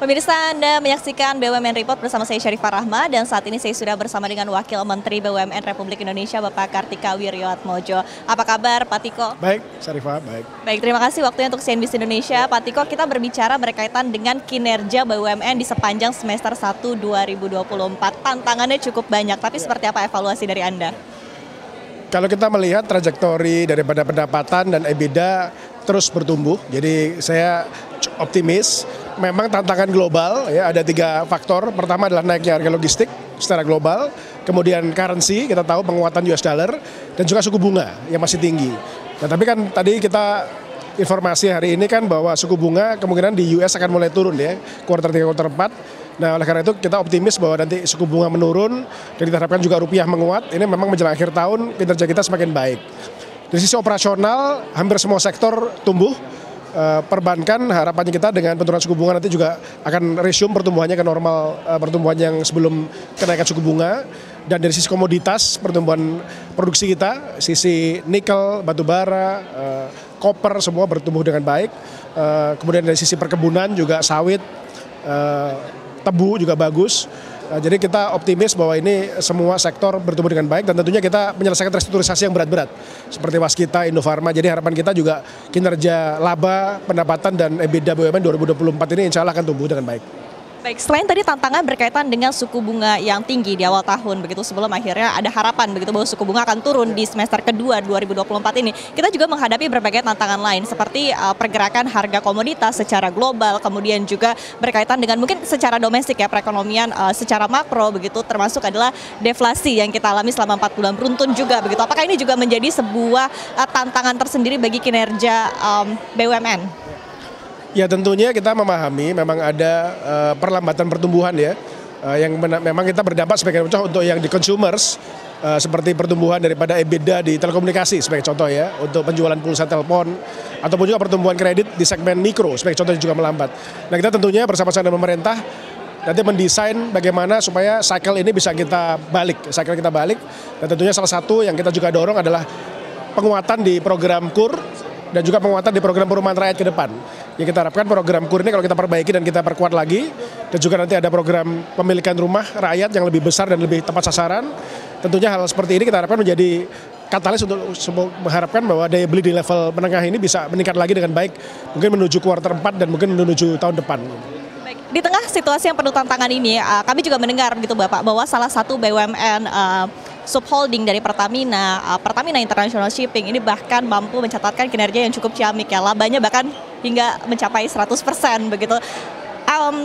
Pemirsa, Anda menyaksikan BUMN Report bersama saya Syarifah Rahma dan saat ini saya sudah bersama dengan Wakil Menteri BUMN Republik Indonesia Bapak Kartika Wirjoatmojo. Apa kabar Pak Tiko? Baik, Syarifah, baik. Baik, terima kasih waktunya untuk CNBC Indonesia. Pak Tiko, kita berbicara berkaitan dengan kinerja BUMN di sepanjang semester 1 2024. Tantangannya cukup banyak, tapi seperti apa evaluasi dari Anda? Kalau kita melihat trajektori daripada pendapatan dan EBITDA terus bertumbuh, jadi saya optimis. Memang tantangan global ya, ada 3 faktor. Pertama adalah naiknya harga logistik secara global, kemudian currency, kita tahu penguatan US dollar, dan juga suku bunga yang masih tinggi. Nah, tapi kan tadi kita informasi hari ini kan bahwa suku bunga kemungkinan di US akan mulai turun ya, kuartal 3, kuartal 4. Nah, oleh karena itu kita optimis bahwa nanti suku bunga menurun dan kita harapkan juga rupiah menguat. Ini memang menjelang akhir tahun kinerja kita semakin baik. Dari sisi operasional, hampir semua sektor tumbuh. Perbankan harapannya kita dengan penurunan suku bunga nanti juga akan resume pertumbuhannya ke normal pertumbuhan yang sebelum kenaikan suku bunga. Dan dari sisi komoditas pertumbuhan produksi kita, sisi nikel, batu bara, koper semua bertumbuh dengan baik. Kemudian dari sisi perkebunan juga sawit, tebu juga bagus. Jadi kita optimis bahwa ini semua sektor bertumbuh dengan baik dan tentunya kita menyelesaikan restrukturisasi yang berat-berat seperti Waskita, Indofarma. Jadi harapan kita juga kinerja laba, pendapatan dan EBITDA BUMN 2024 ini insya Allah akan tumbuh dengan baik. Baik, selain tadi tantangan berkaitan dengan suku bunga yang tinggi di awal tahun, begitu sebelum akhirnya ada harapan begitu bahwa suku bunga akan turun di semester kedua 2024 ini, kita juga menghadapi berbagai tantangan lain seperti pergerakan harga komoditas secara global, kemudian juga berkaitan dengan mungkin secara domestik ya perekonomian secara makro begitu, termasuk adalah deflasi yang kita alami selama 4 bulan beruntun juga begitu. Apakah ini juga menjadi sebuah tantangan tersendiri bagi kinerja BUMN? Ya tentunya kita memahami memang ada perlambatan pertumbuhan ya, yang memang kita berdampak sebagai contoh untuk yang di consumers, seperti pertumbuhan daripada EBITDA di telekomunikasi sebagai contoh ya, untuk penjualan pulsa telepon, ataupun juga pertumbuhan kredit di segmen mikro sebagai contoh juga melambat. Nah kita tentunya bersama-sama dengan pemerintah nanti mendesain bagaimana supaya cycle ini bisa kita balik, dan tentunya salah satu yang kita juga dorong adalah penguatan di program KUR, dan juga penguatan di program perumahan rakyat ke depan. Ya kita harapkan program KUR ini kalau kita perbaiki dan kita perkuat lagi, dan juga nanti ada program pemilikan rumah rakyat yang lebih besar dan lebih tepat sasaran. Tentunya hal seperti ini kita harapkan menjadi katalis untuk mengharapkan bahwa daya beli di level menengah ini bisa meningkat lagi dengan baik, mungkin menuju kuartal 4 dan mungkin menuju tahun depan. Di tengah situasi yang penuh tantangan ini, kami juga mendengar gitu Bapak bahwa salah satu BUMN subholding dari Pertamina, Pertamina International Shipping ini bahkan mampu mencatatkan kinerja yang cukup ciamik ya, labanya bahkan hingga mencapai 100% begitu.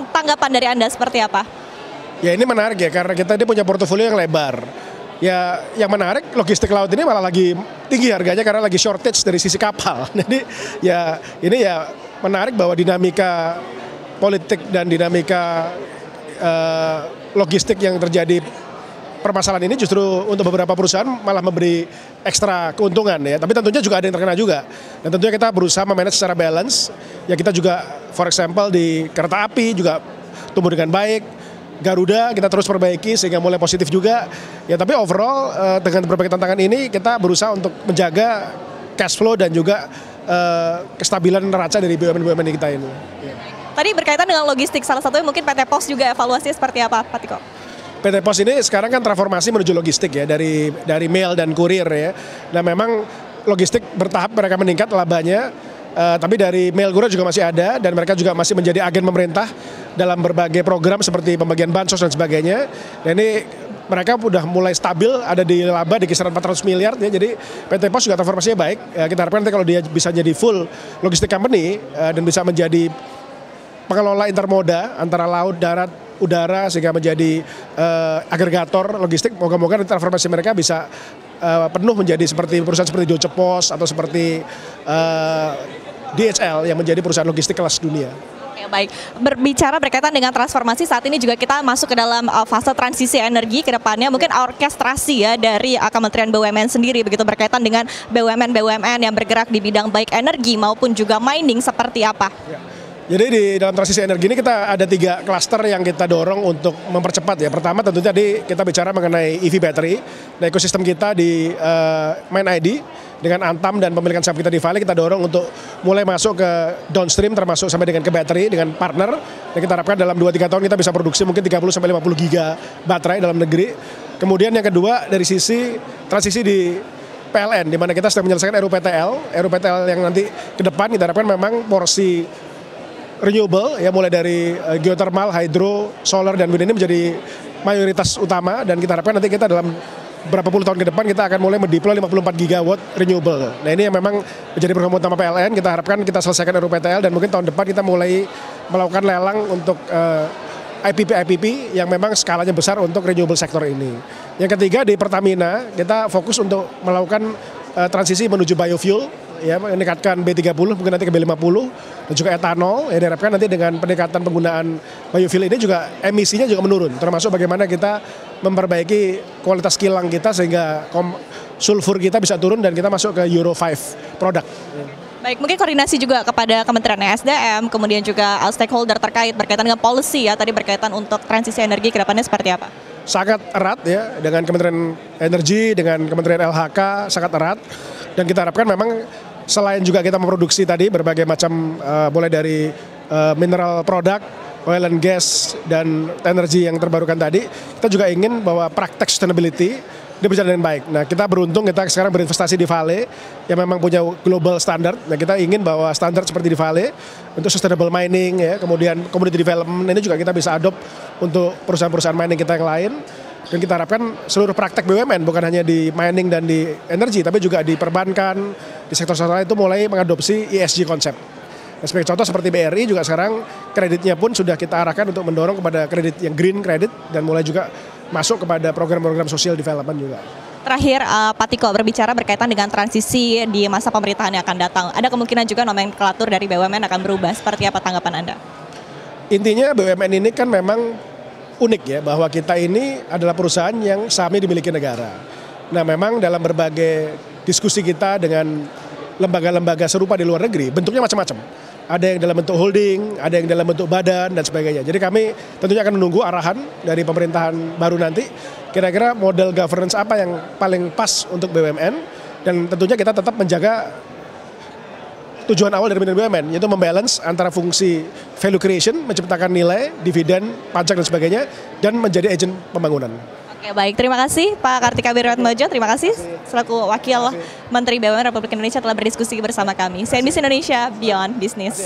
Tanggapan dari Anda seperti apa? Ya ini menarik ya, karena kita ini punya portofolio yang lebar. Ya yang menarik logistik laut ini malah lagi tinggi harganya karena lagi shortage dari sisi kapal. Jadi ya ini ya menarik bahwa dinamika politik dan dinamika logistik yang terjadi permasalahan ini justru untuk beberapa perusahaan malah memberi ekstra keuntungan ya. Tapi tentunya juga ada yang terkena juga. Dan tentunya kita berusaha memanage secara balance. Ya kita juga for example di kereta api juga tumbuh dengan baik. Garuda kita terus perbaiki sehingga mulai positif juga. Ya tapi overall dengan berbagai tantangan ini kita berusaha untuk menjaga cash flow dan juga kestabilan neraca dari BUMN kita ini. Ya. Tadi berkaitan dengan logistik, salah satunya mungkin PT POS juga evaluasinya seperti apa, Pak Tiko? PT POS ini sekarang kan transformasi menuju logistik ya, dari mail dan kurir ya. Nah memang logistik bertahap mereka meningkat labanya, tapi dari mail kurir juga masih ada dan mereka juga masih menjadi agen pemerintah dalam berbagai program seperti pembagian bansos dan sebagainya. Dan ini mereka sudah mulai stabil, ada di laba di kisaran 400 miliar ya. Jadi PT POS juga transformasinya baik. Ya, kita harapkan nanti kalau dia bisa jadi full logistik company dan bisa menjadi pengelola intermoda antara laut, darat, udara sehingga menjadi agregator logistik. Moga-moga transformasi mereka bisa penuh menjadi seperti perusahaan seperti Deutsche Post atau seperti DHL yang menjadi perusahaan logistik kelas dunia. Ya, baik, berbicara berkaitan dengan transformasi saat ini juga kita masuk ke dalam fase transisi energi ke depannya, mungkin orkestrasi ya dari Kementerian BUMN sendiri begitu berkaitan dengan BUMN yang bergerak di bidang baik energi maupun juga mining seperti apa? Ya. Jadi di dalam transisi energi ini kita ada 3 klaster yang kita dorong untuk mempercepat ya. Pertama tentu tadi kita bicara mengenai EV battery. Nah, ekosistem kita di Main ID dengan Antam dan pemilikan saham kita di Vale kita dorong untuk mulai masuk ke downstream termasuk sampai dengan ke battery dengan partner. Dan kita harapkan dalam 2-3 tahun kita bisa produksi mungkin 30 sampai 50 giga baterai dalam negeri. Kemudian yang kedua dari sisi transisi di PLN di mana kita sedang menyelesaikan RUPTL yang nanti ke depan kita harapkan memang porsi renewable ya mulai dari geothermal, hydro, solar dan wind ini menjadi mayoritas utama dan kita harapkan nanti kita dalam berapa puluh tahun ke depan kita akan mulai mendeploy 54 gigawatt renewable. Nah ini yang memang menjadi program utama PLN, kita harapkan kita selesaikan RUPTL dan mungkin tahun depan kita mulai melakukan lelang untuk IPP yang memang skalanya besar untuk renewable sektor ini. Yang ketiga di Pertamina kita fokus untuk melakukan transisi menuju biofuel ya meningkatkan B30 mungkin nanti ke B50 dan juga etanol ya diharapkan nanti dengan peningkatan penggunaan biofuel ini juga emisinya juga menurun termasuk bagaimana kita memperbaiki kualitas kilang kita sehingga sulfur kita bisa turun dan kita masuk ke Euro 5 produk. Baik, mungkin koordinasi juga kepada Kementerian SDM, kemudian juga stakeholder terkait berkaitan dengan policy ya, tadi berkaitan untuk transisi energi ke depannya seperti apa? Sangat erat ya dengan Kementerian Energi, dengan Kementerian LHK sangat erat dan kita harapkan memang selain juga kita memproduksi tadi berbagai macam mulai dari mineral produk, oil and gas dan energi yang terbarukan tadi, kita juga ingin bahwa praktek sustainability dia berjalan dengan baik. Nah kita beruntung kita sekarang berinvestasi di Vale yang memang punya global standard. Nah kita ingin bahwa standar seperti di Vale untuk sustainable mining ya, kemudian community development ini juga kita bisa adopt untuk perusahaan-perusahaan mining kita yang lain. Dan kita harapkan seluruh praktek BUMN bukan hanya di mining dan di energi tapi juga di perbankan, di sektor-sektor lain itu mulai mengadopsi ESG konsep. Nah, sebagai contoh seperti BRI juga sekarang kreditnya pun sudah kita arahkan untuk mendorong kepada kredit yang green credit dan mulai juga masuk kepada program-program social development juga. Terakhir, Pak Tiko berbicara berkaitan dengan transisi di masa pemerintahan yang akan datang. Ada kemungkinan juga nomenklatur dari BUMN akan berubah. Seperti apa tanggapan Anda? Intinya BUMN ini kan memang unik ya, bahwa kita ini adalah perusahaan yang sahamnya dimiliki negara. Nah memang dalam berbagai diskusi kita dengan lembaga-lembaga serupa di luar negeri, bentuknya macam-macam. Ada yang dalam bentuk holding, ada yang dalam bentuk badan dan sebagainya. Jadi kami tentunya akan menunggu arahan dari pemerintahan baru nanti. Kira-kira model governance apa yang paling pas untuk BUMN dan tentunya kita tetap menjaga tujuan awal dari BUMN yaitu membalance antara fungsi value creation, menciptakan nilai, dividen, pajak dan sebagainya dan menjadi agen pembangunan. Oke, baik, terima kasih Pak Kartika Wiryaatmaja, terima kasih selaku Wakil Menteri BUMN Republik Indonesia telah berdiskusi bersama kami. CNBC Indonesia Beyond Business.